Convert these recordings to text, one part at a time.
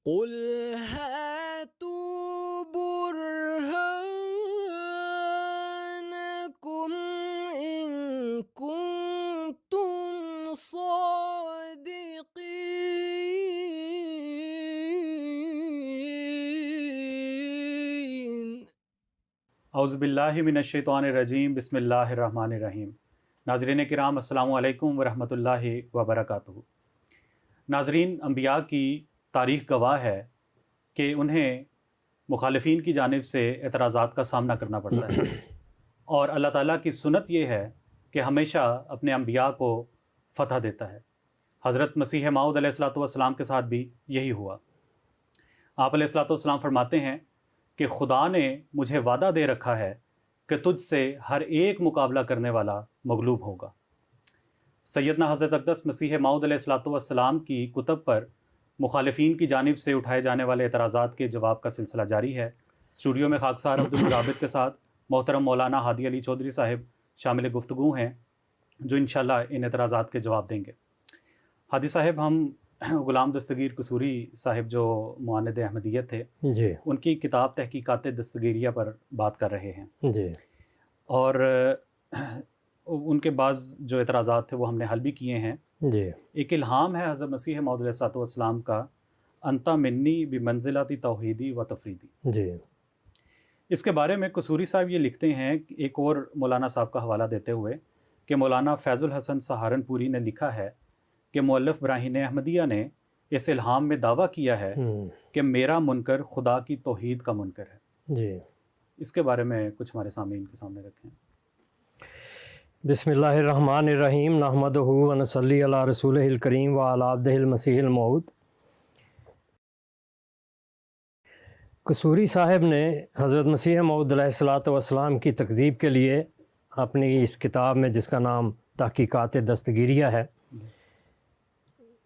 قل هاتوا برهانكم إن كنتم صادقين. اعوذ باللہ من الشیطان الرجیم، بسم اللہ الرحمن الرحیم۔ ناظرین کرام، السلام علیکم ورحمۃ اللہ وبرکاتہ۔ ناظرین، انبیاء کی تاریخ گواہ ہے کہ انہیں مخالفین کی جانب سے اعتراضات کا سامنا کرنا پڑتا ہے، اور اللہ تعالیٰ کی سنت یہ ہے کہ ہمیشہ اپنے انبیاء کو فتح دیتا ہے۔ حضرت مسیح موعود علیہ الصلوۃ والسلام کے ساتھ بھی یہی ہوا۔ آپ علیہ الصلوۃ والسلام فرماتے ہیں کہ خدا نے مجھے وعدہ دے رکھا ہے کہ تجھ سے ہر ایک مقابلہ کرنے والا مغلوب ہوگا۔ سیدنا حضرت اقدس مسیح موعود علیہ الصلوۃ والسلام کی کتب پر مخالفین کی جانب سے اٹھائے جانے والے اعتراضات کے جواب کا سلسلہ جاری ہے۔ اسٹوڈیو میں خاکسار عبدالمرابط کے ساتھ محترم مولانا ہادی علی چودھری صاحب شامل گفتگو ہیں، جو انشاءاللہ ان اعتراضات کے جواب دیں گے۔ ہادی صاحب، ہم غلام دستگیر قصوری صاحب جو معاند احمدیت تھے، جی، ان کی کتاب تحقیقات دستگیریہ پر بات کر رہے ہیں، جی، اور ان کے بعض جو اعتراضات تھے وہ ہم نے حل بھی کیے ہیں۔ جی، ایک الہام ہے حضرت مسیح موعود علیہ الصلوۃ والسلام کا، انت منی بمنزلۃ توحیدی و تفریدی۔ جی، اس کے بارے میں قصوری صاحب یہ لکھتے ہیں، ایک اور مولانا صاحب کا حوالہ دیتے ہوئے، کہ مولانا فیض الحسن سہارنپوری نے لکھا ہے کہ مؤلف براہین احمدیہ نے اس الہام میں دعویٰ کیا ہے کہ میرا منکر خدا کی توحید کا منکر ہے۔ جی، اس کے بارے میں کچھ ہمارے سامعین کے سامنے رکھیں۔ بسم اللہ الرحمن الرحیم، نحمدہ و نصلی علی رسولہ الکریم و علی عبدہ المسیح الموعود۔ قصوری صاحب نے حضرت مسیح موعود علیہ الصلوۃ والسلام کی تکذیب کے لیے اپنی اس کتاب میں، جس کا نام تحقیقات دستگیریہ ہے،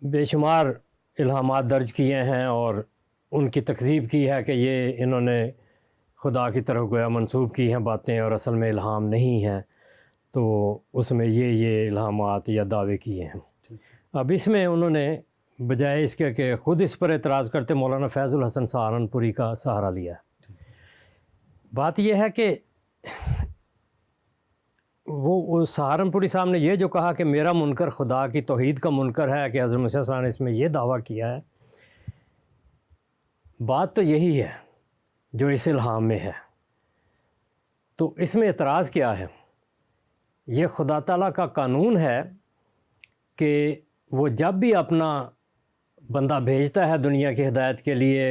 بے شمار الہامات درج کیے ہیں، اور ان کی تکذیب کی ہے کہ یہ انہوں نے خدا کی طرف گویا منسوب کی ہیں باتیں، اور اصل میں الہام نہیں ہیں، تو اس میں یہ الہامات یا دعوے کیے ہیں۔ اب اس میں انہوں نے بجائے اس کے کہ خود اس پر اعتراض کرتے، مولانا فیض الحسن سہارنپوری کا سہارا لیا ہے۔ بات یہ ہے کہ وہ سہارنپوری صاحب نے یہ جو کہا کہ میرا منکر خدا کی توحید کا منکر ہے، کہ حضرت مسیح صلی اللہ علیہ وسلم نے اس میں یہ دعویٰ کیا ہے، بات تو یہی ہے جو اس الہام میں ہے۔ تو اس میں اعتراض کیا ہے؟ یہ خدا تعالیٰ کا قانون ہے کہ وہ جب بھی اپنا بندہ بھیجتا ہے دنیا کی ہدایت کے لیے،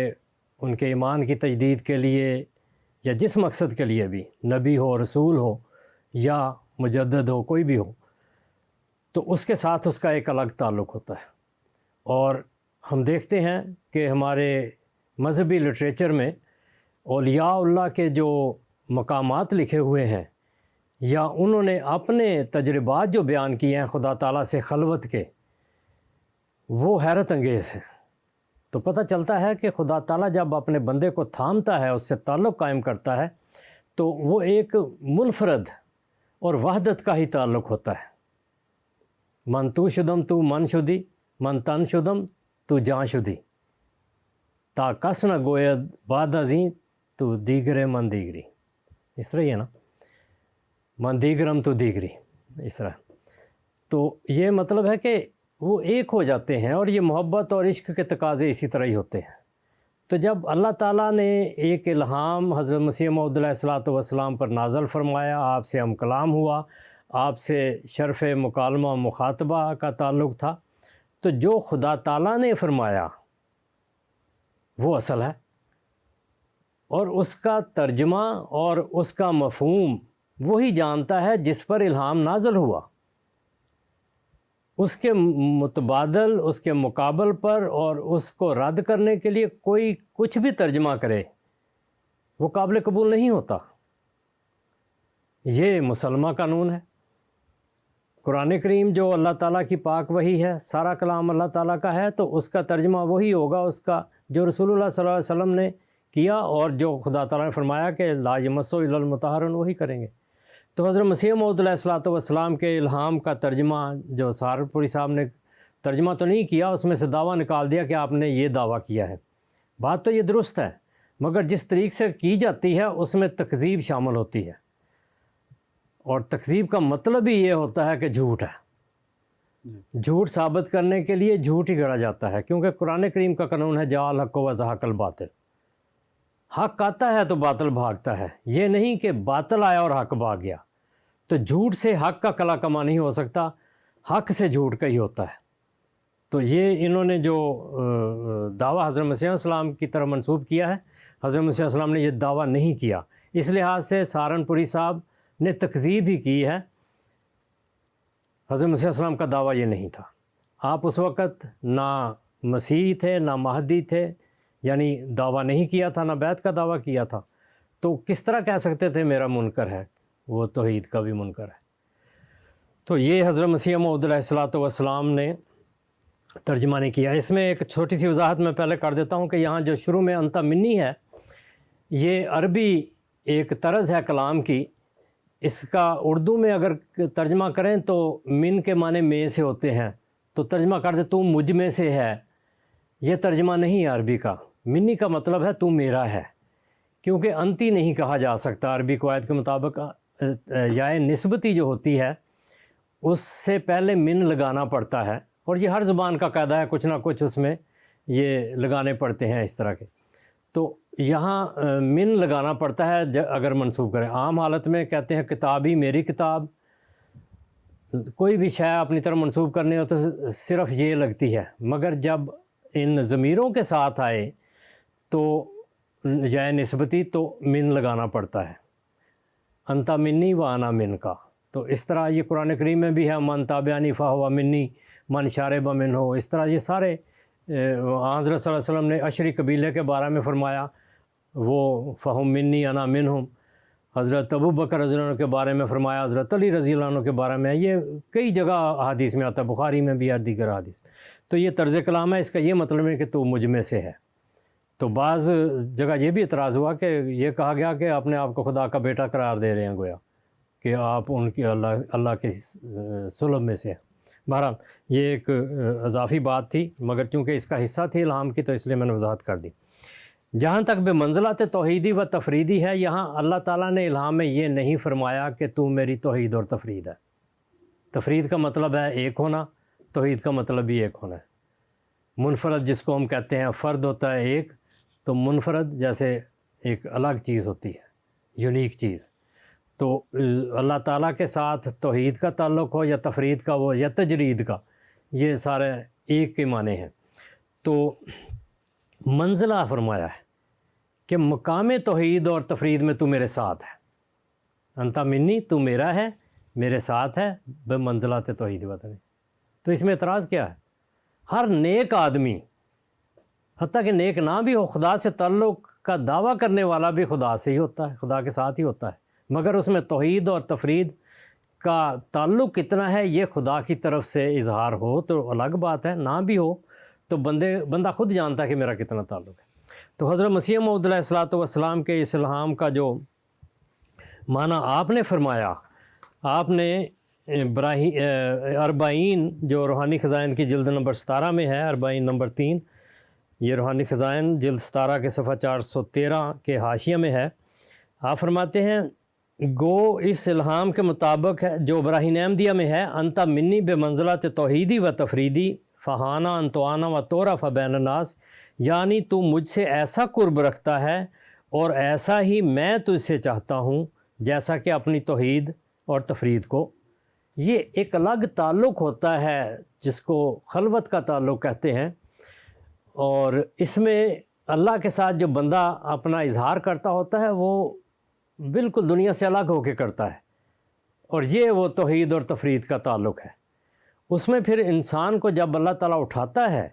ان کے ایمان کی تجدید کے لیے، یا جس مقصد کے لیے بھی، نبی ہو، رسول ہو یا مجدد ہو، کوئی بھی ہو، تو اس کے ساتھ اس کا ایک الگ تعلق ہوتا ہے۔ اور ہم دیکھتے ہیں کہ ہمارے مذہبی لٹریچر میں اولیاء اللہ کے جو مقامات لکھے ہوئے ہیں، یا انہوں نے اپنے تجربات جو بیان کیے ہیں خدا تعالیٰ سے خلوت کے، وہ حیرت انگیز ہیں۔ تو پتہ چلتا ہے کہ خدا تعالیٰ جب اپنے بندے کو تھامتا ہے، اس سے تعلق قائم کرتا ہے، تو وہ ایک منفرد اور وحدت کا ہی تعلق ہوتا ہے۔ من تو شدم تو من شدی، من تن شدم تو جان شدی، تا کس نہ گوید بعد ازیں تو دیگر من دیگری۔ اس طرح ہی ہے نا، من دیگرم تو دیگری، اس طرح۔ تو یہ مطلب ہے کہ وہ ایک ہو جاتے ہیں، اور یہ محبت اور عشق کے تقاضے اسی طرح ہی ہوتے ہیں۔ تو جب اللہ تعالیٰ نے ایک الہام حضرت مسیح موعود علیہ الصلوۃ والسلام پر نازل فرمایا، آپ سے ہم کلام ہوا، آپ سے شرف مکالمہ مخاطبہ کا تعلق تھا، تو جو خدا تعالیٰ نے فرمایا وہ اصل ہے، اور اس کا ترجمہ اور اس کا مفہوم وہی جانتا ہے جس پر الہام نازل ہوا۔ اس کے متبادل، اس کے مقابل پر، اور اس کو رد کرنے کے لیے کوئی کچھ بھی ترجمہ کرے، وہ قابل قبول نہیں ہوتا۔ یہ مسلمہ قانون ہے۔ قرآن کریم جو اللہ تعالیٰ کی پاک وحی ہے، سارا کلام اللہ تعالیٰ کا ہے، تو اس کا ترجمہ وہی ہوگا اس کا جو رسول اللہ صلی اللہ علیہ وسلم نے کیا، اور جو خدا تعالیٰ نے فرمایا کہ لا یمسہ الا المطہرون، وہی کریں گے۔ تو حضرت مسیح موعود علیہ الصلوۃ والسلام کے الہام کا ترجمہ جو سہارنپوری صاحب نے ترجمہ تو نہیں کیا، اس میں سے دعویٰ نکال دیا کہ آپ نے یہ دعویٰ کیا ہے، بات تو یہ درست ہے، مگر جس طریقے سے کی جاتی ہے اس میں تکذیب شامل ہوتی ہے، اور تکذیب کا مطلب ہی یہ ہوتا ہے کہ جھوٹ ہے۔ جھوٹ ثابت کرنے کے لیے جھوٹ ہی گڑا جاتا ہے، کیونکہ قرآن کریم کا قانون ہے جعل حق و زہق الباطل، حق آتا ہے تو باطل بھاگتا ہے، یہ نہیں کہ باطل آیا اور حق بھاگ گیا۔ تو جھوٹ سے حق کا کلا کما نہیں ہو سکتا، حق سے جھوٹ کا ہی ہوتا ہے۔ تو یہ انہوں نے جو دعویٰ حضرت مسیح علیہ السلام کی طرف منسوب کیا ہے، حضرت مسیح علیہ السلام نے یہ دعویٰ نہیں کیا، اس لحاظ سے سہارنپوری صاحب نے تکذیب ہی کی ہے۔ حضرت مسیح علیہ السلام کا دعویٰ یہ نہیں تھا۔ آپ اس وقت نہ مسیح تھے نہ مہدی تھے، یعنی دعویٰ نہیں کیا تھا، نہ بیعت کا دعویٰ کیا تھا، تو کس طرح کہہ سکتے تھے میرا منکر ہے؟ وہ توحید کا بھی منکر ہے۔ تو یہ حضرت مسیح موعود علیہ السلام نے ترجمہ نہیں کیا۔ اس میں ایک چھوٹی سی وضاحت میں پہلے کر دیتا ہوں کہ یہاں جو شروع میں انت منی ہے، یہ عربی ایک طرز ہے کلام کی، اس کا اردو میں اگر ترجمہ کریں تو من کے معنی میں سے ہوتے ہیں، تو ترجمہ کر دے تو مجھ میں سے ہے، یہ ترجمہ نہیں ہے عربی کا۔ منی کا مطلب ہے تو میرا ہے، کیونکہ انتی نہیں کہا جا سکتا عربی قواعد کے مطابق، یا نسبتی جو ہوتی ہے اس سے پہلے من لگانا پڑتا ہے، اور یہ ہر زبان کا قاعدہ ہے، کچھ نہ کچھ اس میں یہ لگانے پڑتے ہیں اس طرح کے۔ تو یہاں من لگانا پڑتا ہے اگر منسوب کریں۔ عام حالت میں کہتے ہیں کتاب ہی میری کتاب، کوئی بھی شے اپنی طرف منسوب کرنے ہو تو صرف یہ لگتی ہے، مگر جب ان ضمیروں کے ساتھ آئے تو یا نسبتی تو من لگانا پڑتا ہے، انت منی و انا من کا۔ تو اس طرح یہ قرآن کریم میں بھی ہے، من تابعنی فہو منی من شارب منہ، اس طرح یہ سارے حضرت صلی اللہ علیہ وسلم نے عشری قبیلے کے بارے میں فرمایا، وہ فہم منی انا منہم، حضرت ابو بکر رضی اللہ عنہ کے بارے میں فرمایا، حضرت علی رضی اللہ عنہ کے بارے میں، یہ کئی جگہ احادیث میں آتا ہے، بخاری میں بھی اور دیگر احادیث۔ تو یہ طرز کلام ہے، اس کا یہ مطلب ہے کہ تو مجھ میں سے ہے۔ تو بعض جگہ یہ بھی اعتراض ہوا کہ یہ کہا گیا کہ اپنے آپ کو خدا کا بیٹا قرار دے رہے ہیں، گویا کہ آپ ان کی اللہ کے سلب میں سے ہیں۔ بہرحال یہ ایک اضافی بات تھی، مگر چونکہ اس کا حصہ تھی الہام کی تو اس لیے میں نے وضاحت کر دی۔ جہاں تک بے منزلت توحیدی و تفریدی ہے، یہاں اللہ تعالیٰ نے الہام میں یہ نہیں فرمایا کہ تو میری توحید اور تفرید ہے۔ تفرید کا مطلب ہے ایک ہونا، توحید کا مطلب بھی ایک ہونا ہے۔ منفرد جس کو ہم کہتے ہیں، فرد ہوتا ہے ایک، تو منفرد جیسے ایک الگ چیز ہوتی ہے، یونیک چیز۔ تو اللہ تعالیٰ کے ساتھ توحید کا تعلق ہو یا تفرید کا ہو یا تجرید کا، یہ سارے ایک کے معنی ہیں۔ تو منزلہ فرمایا ہے کہ مقام توحید اور تفرید میں تو میرے ساتھ ہے، انت منی تو میرا ہے، میرے ساتھ ہے، بے منزلات توحید وطن۔ تو اس میں اعتراض کیا ہے؟ ہر نیک آدمی، حتیٰ کہ نیک نہ بھی ہو، خدا سے تعلق کا دعویٰ کرنے والا بھی خدا سے ہی ہوتا ہے، خدا کے ساتھ ہی ہوتا ہے، مگر اس میں توحید اور تفرید کا تعلق کتنا ہے یہ خدا کی طرف سے اظہار ہو تو الگ بات ہے، نہ بھی ہو تو بندہ خود جانتا ہے کہ میرا کتنا تعلق ہے۔ تو حضرت مسیح موعود علیہ السلام کے اس الہام کا جو معنی آپ نے فرمایا، آپ نے اربعین جو روحانی خزائن کی جلد نمبر 17 میں ہے، اربعین نمبر 3، یہ روحانی خزائن جلد 17 کے صفحہ 413 کے حاشیہ میں ہے۔ آپ فرماتے ہیں، گو اس الہام کے مطابق ہے جو براہین احمدیہ میں ہے، انت منی بے منزلت توحیدی و تفریدی فہانا انتوانا و تورا فبین الناس، یعنی تو مجھ سے ایسا قرب رکھتا ہے اور ایسا ہی میں تجھ سے چاہتا ہوں جیسا کہ اپنی توحید اور تفرید کو۔ یہ ایک الگ تعلق ہوتا ہے جس کو خلوت کا تعلق کہتے ہیں، اور اس میں اللہ کے ساتھ جو بندہ اپنا اظہار کرتا ہوتا ہے وہ بالکل دنیا سے الگ ہو کے کرتا ہے، اور یہ وہ توحید اور تفرید کا تعلق ہے۔ اس میں پھر انسان کو جب اللہ تعالیٰ اٹھاتا ہے،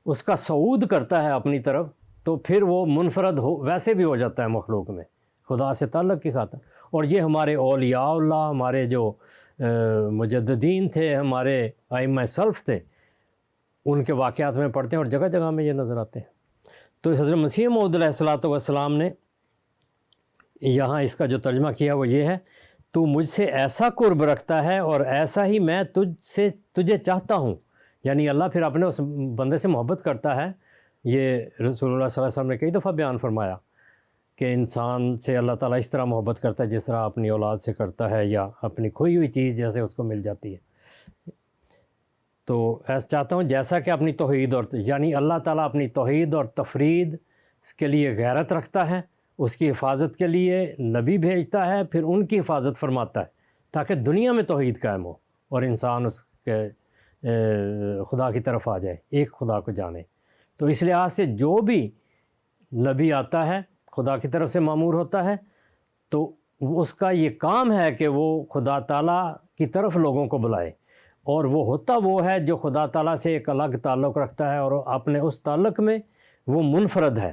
اس کا صعود کرتا ہے اپنی طرف، تو پھر وہ منفرد ویسے بھی ہو جاتا ہے مخلوق میں، خدا سے تعلق کی خاطر۔ اور یہ ہمارے اولیاء اللہ، ہمارے جو مجددین تھے، ہمارے ائمہ سلف تھے، ان کے واقعات میں پڑھتے ہیں اور جگہ جگہ میں یہ نظر آتے ہیں۔ تو حضرت مسیح موعود علیہ السلام نے یہاں اس کا جو ترجمہ کیا وہ یہ ہے، تو مجھ سے ایسا قرب رکھتا ہے اور ایسا ہی میں تجھے چاہتا ہوں، یعنی اللہ پھر اپنے اس بندے سے محبت کرتا ہے یہ رسول اللہ صلی اللہ علیہ وسلم نے کئی دفعہ بیان فرمایا کہ انسان سے اللہ تعالیٰ اس طرح محبت کرتا ہے جس طرح اپنی اولاد سے کرتا ہے یا اپنی کھوئی ہوئی چیز جیسے اس کو مل جاتی ہے. تو ایسا چاہتا ہوں جیسا کہ اپنی توحید اور یعنی اللہ تعالیٰ اپنی توحید اور تفرید کے لیے غیرت رکھتا ہے، اس کی حفاظت کے لیے نبی بھیجتا ہے، پھر ان کی حفاظت فرماتا ہے تاکہ دنیا میں توحید قائم ہو اور انسان اس کے خدا کی طرف آ جائے، ایک خدا کو جانے. تو اس لحاظ سے جو بھی نبی آتا ہے خدا کی طرف سے مامور ہوتا ہے تو اس کا یہ کام ہے کہ وہ خدا تعالیٰ کی طرف لوگوں کو بلائے، اور وہ ہوتا وہ ہے جو خدا تعالیٰ سے ایک الگ تعلق رکھتا ہے اور اپنے اس تعلق میں وہ منفرد ہے.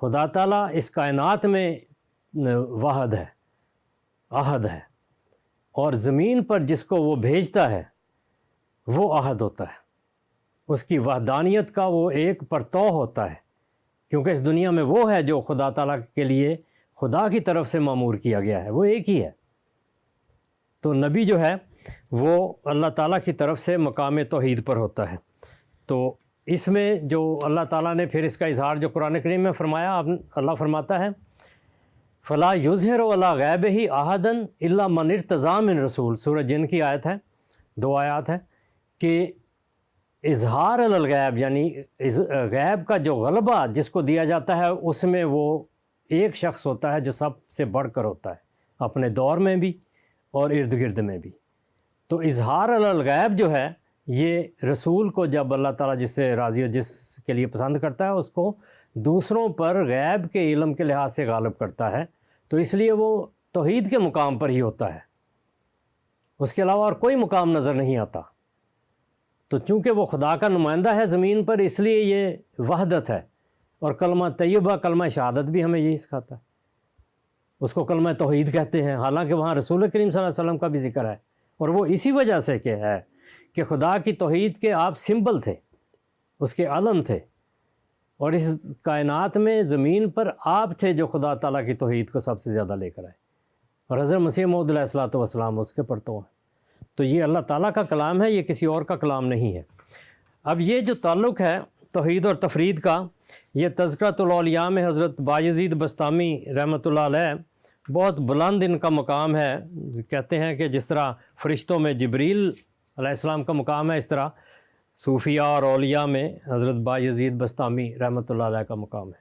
خدا تعالیٰ اس کائنات میں واحد ہے، احد ہے، اور زمین پر جس کو وہ بھیجتا ہے وہ احد ہوتا ہے. اس کی وحدانیت کا وہ ایک پرتو ہوتا ہے، کیونکہ اس دنیا میں وہ ہے جو خدا تعالیٰ کے لیے خدا کی طرف سے مامور کیا گیا ہے، وہ ایک ہی ہے. تو نبی جو ہے وہ اللہ تعالیٰ کی طرف سے مقام توحید پر ہوتا ہے. تو اس میں جو اللہ تعالیٰ نے پھر اس کا اظہار جو قرآن کریم میں فرمایا، اللہ فرماتا ہے فلا یظہر علی غیبہ احدا الا من ارتضی من رسول. سورہ جن کی آیت ہے، 2 آیات ہیں کہ اظہار علی الغیب یعنی غیب کا جو غلبہ جس کو دیا جاتا ہے اس میں وہ ایک شخص ہوتا ہے جو سب سے بڑھ کر ہوتا ہے، اپنے دور میں بھی اور ارد گرد میں بھی. تو اظہار علی الغیب جو ہے یہ رسول کو جب اللہ تعالیٰ جس سے راضی ہو، جس کے لیے پسند کرتا ہے، اس کو دوسروں پر غیب کے علم کے لحاظ سے غالب کرتا ہے. تو اس لیے وہ توحید کے مقام پر ہی ہوتا ہے، اس کے علاوہ اور کوئی مقام نظر نہیں آتا. تو چونکہ وہ خدا کا نمائندہ ہے زمین پر، اس لیے یہ وحدت ہے. اور کلمہ طیبہ، کلمہ شہادت بھی ہمیں یہی سکھاتا ہے. اس کو کلمہ توحید کہتے ہیں، حالانکہ وہاں رسول کریم صلی اللہ علیہ وسلم کا بھی ذکر ہے، اور وہ اسی وجہ سے کہ ہے کہ خدا کی توحید کے آپ سمبل تھے، اس کے علم تھے، اور اس کائنات میں زمین پر آپ تھے جو خدا تعالیٰ کی توحید کو سب سے زیادہ لے کر آئے، اور حضرت مسیح موعود علیہ الصلوۃ والسلام اس کے پرتو ہیں. تو یہ اللہ تعالیٰ کا کلام ہے، یہ کسی اور کا کلام نہیں ہے. اب یہ جو تعلق ہے توحید اور تفرید کا، یہ تذکرۃ الاولیاء میں حضرت بایزید بسطامی رحمۃ اللہ علیہ بہت بلند ان کا مقام ہے. کہتے ہیں کہ جس طرح فرشتوں میں جبریل علیہ السلام کا مقام ہے، اس طرح صوفیاء اور اولیاء میں حضرت بایزید بسطامی رحمۃ اللہ علیہ کا مقام ہے.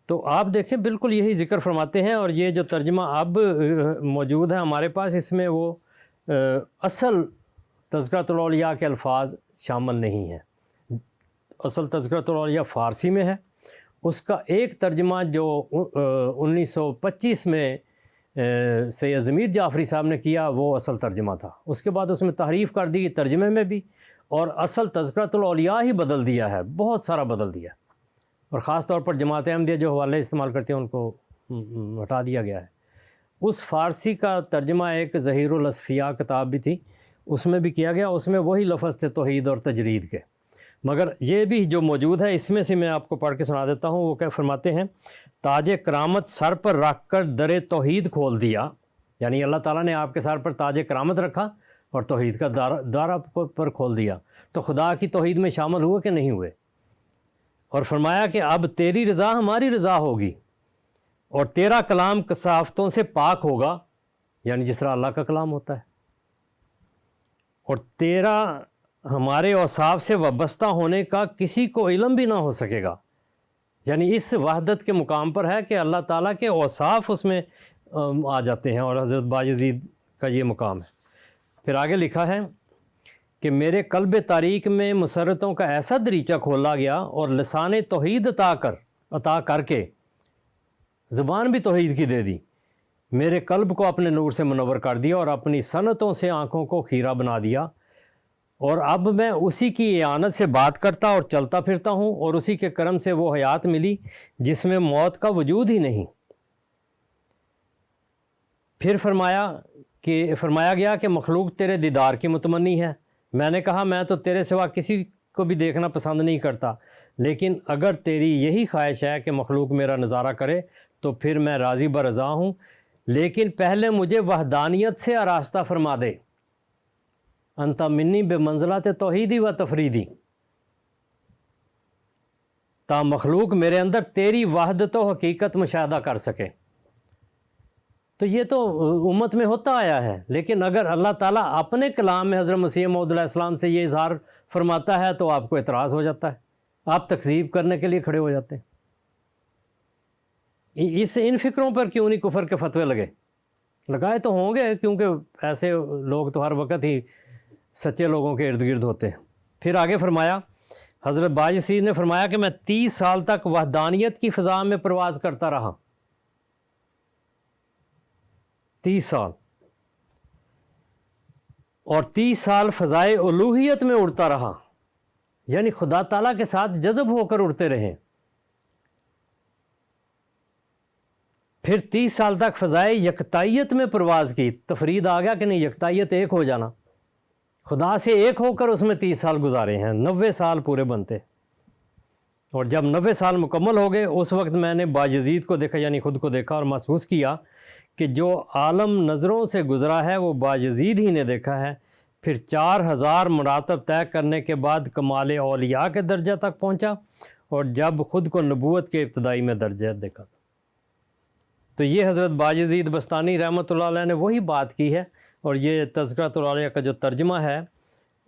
تو آپ دیکھیں بالکل یہی ذکر فرماتے ہیں، اور یہ جو ترجمہ اب موجود ہے ہمارے پاس، اس میں وہ اصل تذکرۃ الاولیاء کے الفاظ شامل نہیں ہیں. اصل تذکرۃ الاولیاء فارسی میں ہے، اس کا ایک ترجمہ جو 1925 میں سید ضمیر جعفری صاحب نے کیا وہ اصل ترجمہ تھا. اس کے بعد اس میں تحریف کر دی ترجمے میں بھی، اور اصل تذکرۃ الاولیاء ہی بدل دیا ہے، بہت سارا بدل دیا، اور خاص طور پر جماعت احمدیہ جو حوالے استعمال کرتے ہیں ان کو ہٹا دیا گیا ہے. اس فارسی کا ترجمہ ایک ظہیر الاصفیاء کتاب بھی تھی، اس میں بھی کیا گیا، اس میں وہی لفظ تھے توحید اور تجرید کے. مگر یہ بھی جو موجود ہے اس میں سے میں آپ کو پڑھ کے سنا دیتا ہوں. وہ کیا فرماتے ہیں، تاج کرامت سر پر رکھ کر در توحید کھول دیا، یعنی اللہ تعالیٰ نے آپ کے سر پر تاج کرامت رکھا اور توحید کا دار پر کھول دیا. تو خدا کی توحید میں شامل ہوئے کہ نہیں ہوئے، اور فرمایا کہ اب تیری رضا ہماری رضا ہوگی، اور تیرا کلام کثافتوں سے پاک ہوگا، یعنی جس طرح اللہ کا کلام ہوتا ہے، اور تیرا ہمارے اوصاف سے وابستہ ہونے کا کسی کو علم بھی نہ ہو سکے گا. یعنی اس وحدت کے مقام پر ہے کہ اللہ تعالیٰ کے اوصاف اس میں آ جاتے ہیں، اور حضرت بایزید کا یہ مقام ہے. پھر آگے لکھا ہے کہ میرے قلب تاریک میں مسرتوں کا ایسا دریچہ کھولا گیا، اور لسان توحید عطا کر کے زبان بھی توحید کی دے دی، میرے قلب کو اپنے نور سے منور کر دیا، اور اپنی صنعتوں سے آنکھوں کو خیرہ بنا دیا، اور اب میں اسی کی اعانت سے بات کرتا اور چلتا پھرتا ہوں، اور اسی کے کرم سے وہ حیات ملی جس میں موت کا وجود ہی نہیں. پھر فرمایا گیا کہ مخلوق تیرے دیدار کی متمنی ہے. میں نے کہا میں تو تیرے سوا کسی کو بھی دیکھنا پسند نہیں کرتا، لیکن اگر تیری یہی خواہش ہے کہ مخلوق میرا نظارہ کرے تو پھر میں راضی برضا ہوں، لیکن پہلے مجھے وحدانیت سے آراستہ فرما دے. انت منی بے منزلات توحیدی و تفریدی. تا مخلوق میرے اندر تیری وحدت و حقیقت مشاہدہ کر سکے۔ تو یہ تو امت میں ہوتا آیا ہے، لیکن اگر اللہ تعالیٰ اپنے کلام میں حضرت مسیح موعود علیہ السلام سے یہ اظہار فرماتا ہے تو آپ کو اعتراض ہو جاتا ہے، آپ تکذیب کرنے کے لیے کھڑے ہو جاتے ہیں۔ ان فکروں پر کیوں نہیں کفر کے فتوے لگائے تو ہوں گے، کیونکہ ایسے لوگ تو ہر وقت ہی سچے لوگوں کے ارد گرد ہوتے ہیں۔ پھر آگے فرمایا، حضرت باجسید نے فرمایا کہ میں 30 سال تک وحدانیت کی فضا میں پرواز کرتا رہا، 30 سال، اور 30 سال فضائے الوہیت میں اڑتا رہا، یعنی خدا تعالیٰ کے ساتھ جذب ہو کر اڑتے رہے۔ پھر 30 سال تک فضائے یکتائیت میں پرواز کی، تفرید آ گیا کہ نہیں، یکتائیت ایک ہو جانا، خدا سے ایک ہو کر اس میں 30 سال گزارے ہیں، 90 سال پورے بنتے۔ اور جب 90 سال مکمل ہو گئے اس وقت میں نے باجزید کو دیکھا، یعنی خود کو دیکھا اور محسوس کیا کہ جو عالم نظروں سے گزرا ہے وہ باجزید ہی نے دیکھا ہے۔ پھر 4000 مراتب طے کرنے کے بعد کمال اولیاء کے درجہ تک پہنچا، اور جب خود کو نبوت کے ابتدائی میں درجہ دیکھا۔ تو یہ حضرت باجزید بستانی رحمۃ اللہ علیہ نے وہی بات کی ہے، اور یہ تذکرۃ الاولیاء کا جو ترجمہ ہے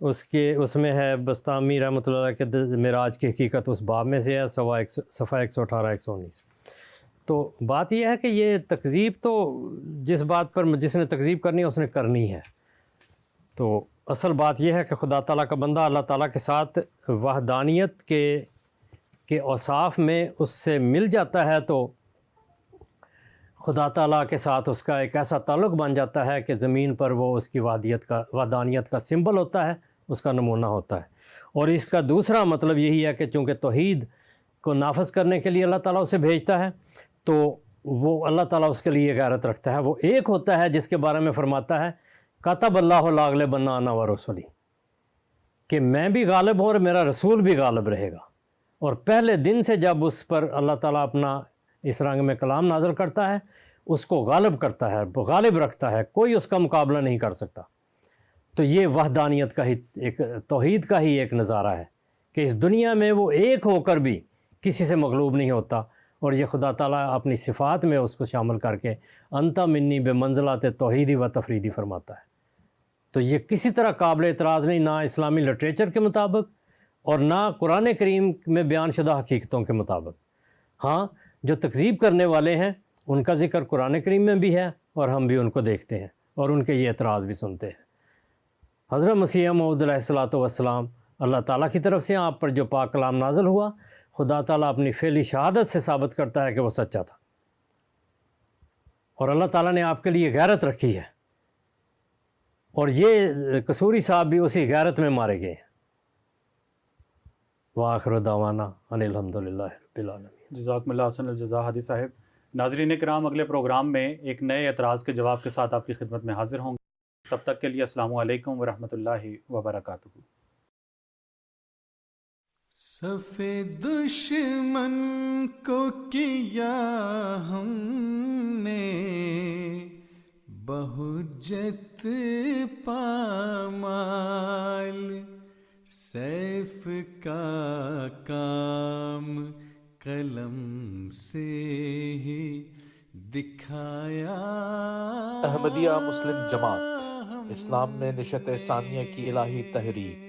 اس میں ہے بستانی رحمۃ اللہ علیہ کے معراج کی حقیقت، اس باب میں سے ہے، صفحہ 118 119۔ تو بات یہ ہے کہ یہ تکذیب تو جس بات پر جس نے تکذیب کرنی ہے اس نے کرنی ہے۔ تو اصل بات یہ ہے کہ خدا تعالیٰ کا بندہ اللہ تعالیٰ کے ساتھ وحدانیت کے اوصاف میں اس سے مل جاتا ہے تو خدا تعالیٰ کے ساتھ اس کا ایک ایسا تعلق بن جاتا ہے کہ زمین پر وہ اس کی وحدانیت کا سمبل ہوتا ہے، اس کا نمونہ ہوتا ہے۔ اور اس کا دوسرا مطلب یہی ہے کہ چونکہ توحید کو نافذ کرنے کے لیے اللہ تعالیٰ اسے بھیجتا ہے تو وہ اللہ تعالیٰ اس کے لیے غیرت رکھتا ہے، وہ ایک ہوتا ہے جس کے بارے میں فرماتا ہے کتب اللہ لاغلبن انا ورسلی، کہ میں بھی غالب ہوں اور میرا رسول بھی غالب رہے گا۔ اور پہلے دن سے جب اس پر اللہ تعالیٰ اپنا اس رنگ میں کلام نازل کرتا ہے اس کو غالب کرتا ہے، غالب رکھتا ہے، کوئی اس کا مقابلہ نہیں کر سکتا۔ تو یہ وحدانیت کا ہی ایک توحید کا ہی ایک نظارہ ہے کہ اس دنیا میں وہ ایک ہو کر بھی کسی سے مغلوب نہیں ہوتا، اور یہ خدا تعالیٰ اپنی صفات میں اس کو شامل کر کے انت منی بے منزلات توحیدی و تفریدی فرماتا ہے۔ تو یہ کسی طرح قابل اعتراض نہیں، نہ اسلامی لٹریچر کے مطابق اور نہ قرآن کریم میں بیان شدہ حقیقتوں کے مطابق۔ ہاں، جو تکذیب کرنے والے ہیں ان کا ذکر قرآن کریم میں بھی ہے اور ہم بھی ان کو دیکھتے ہیں اور ان کے یہ اعتراض بھی سنتے ہیں۔ حضرت مسیح موعود علیہ الصلوۃ والسلام اللہ تعالیٰ کی طرف سے آپ پر جو پاک کلام نازل ہوا، خدا تعالیٰ اپنی فعلی شہادت سے ثابت کرتا ہے کہ وہ سچا تھا، اور اللہ تعالیٰ نے آپ کے لیے غیرت رکھی ہے، اور یہ قصوری صاحب بھی اسی غیرت میں مارے گئے ہیں۔ وآخر دعوانا ان الحمد للہ رب العالمین۔ جزاکم اللہ حسن الجزا حادی صاحب۔ ناظرین کرام، اگلے پروگرام میں ایک نئے اعتراض کے جواب کے ساتھ آپ کی خدمت میں حاضر ہوں گے۔ تب تک کے لیے السلام علیکم ورحمۃ اللہ وبرکاتہ۔ صف دشمن کو کیا ہم نے بہجت پامال، سیف کا کام قلم سے ہی دکھایا۔ احمدیہ مسلم جماعت اسلام میں نشت ثانیہ کی الہی تحریک